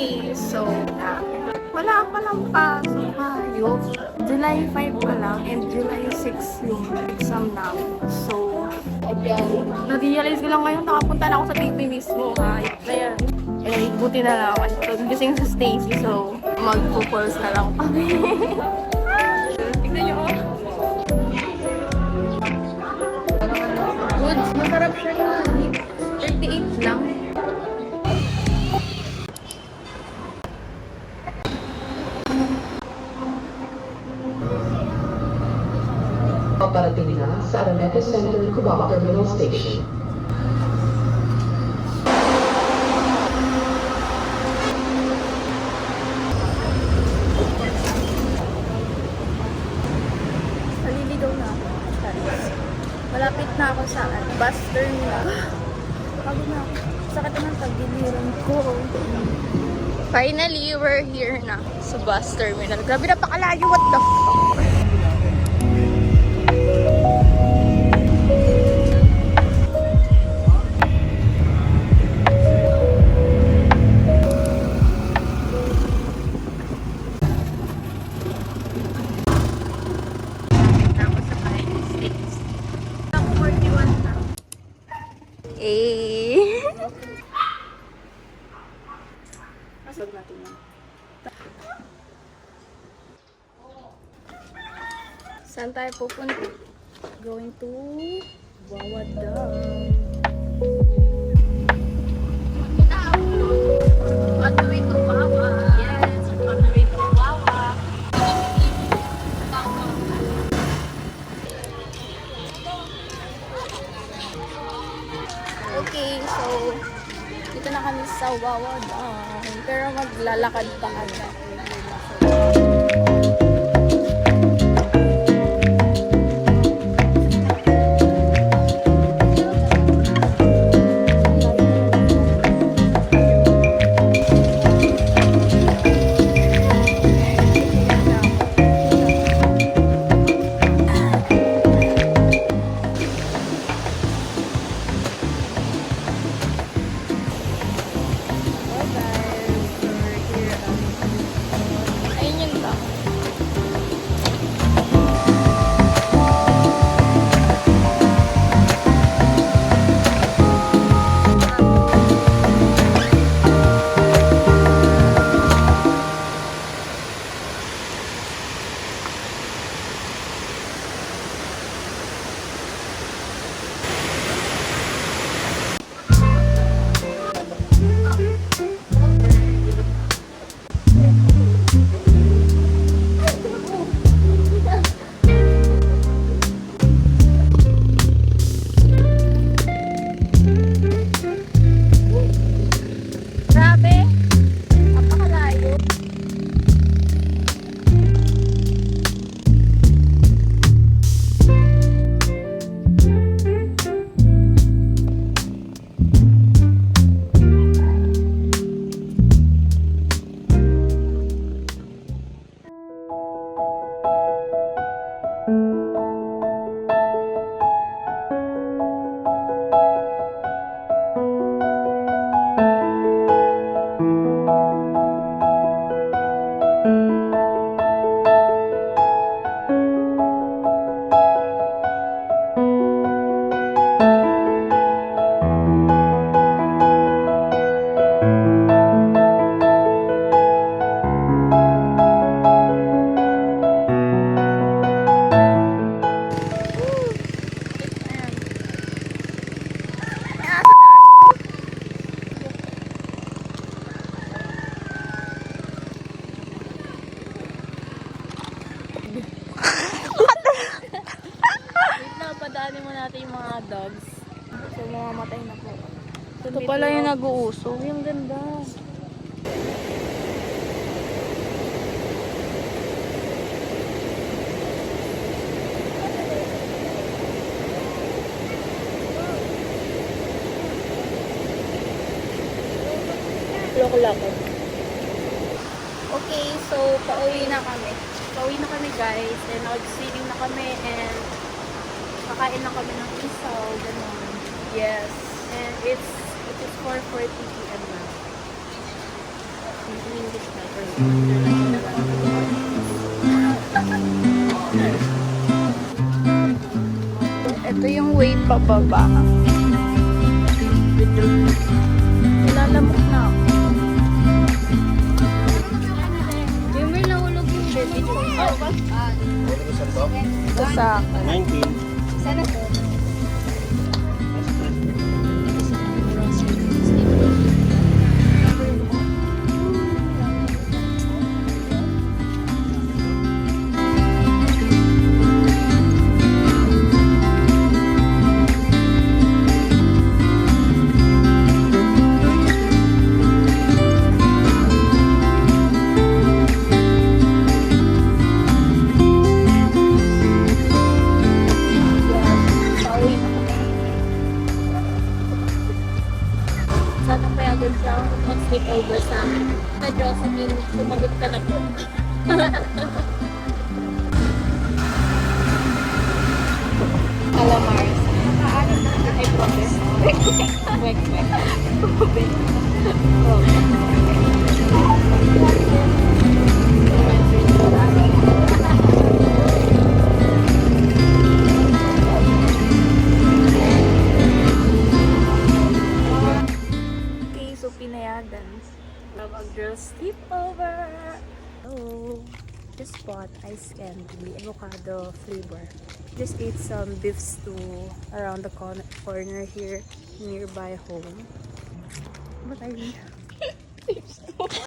Okay, so, wala pa lang pasok tayo. July 5 pa lang and July 6 yung exam namin. So, ayan. Na-realize ko lang ngayon, nakapunta na ako sa TP mismo. Ayan. Eh, buti na naman. So, gising sa Stacy, so, mag-calls na lang kami. Tignan nyo, oh. Good. Masarap siya na. 38 lang. Paparating na sa Araneta Center Cubao Terminal Station. Naliligaw na ako. Malapit na ako sa bus terminal. Pagod na ako. Sakit na ng pagdiliran ko. Finally, we're here na sa bus terminal. Grabe, napakalayo. What the fuck? Pasok natin yan. Saan tayo pupunta? Going to Wawa Dam. On the way to Wawa. Yes, on the way to Wawa. Okay, so dito na kami sa Wawa Dam. Pero maglalakad pa kami. Padaanin mo natin yung mga dogs. So, mamamatay na po. Ito pala yung nag-uusog. Yung ganda. Loko-loko. Okay, so pauwi na kami. Pauwi na kami guys. And nag-swimming na kami and kakain na kami ng isaw, gano'n. Yes. And it is 4:40 p.m. na. Ito yung way pababa. Nilalamok na ako. Yung may nahulog yung baby ko. Oh, ba? Ito sa akin. 19. Sana to. Sana payagan siya mag-sleep over sa amin. Na Jocelyn, sumagot ka na po. Calamars. I promise. Wek, wek. Okay, so pinayagan. Love a girl's sleepover. Oh, just bought ice candy, avocado flavor. Just ate some beef stew around the corner here, nearby home. But I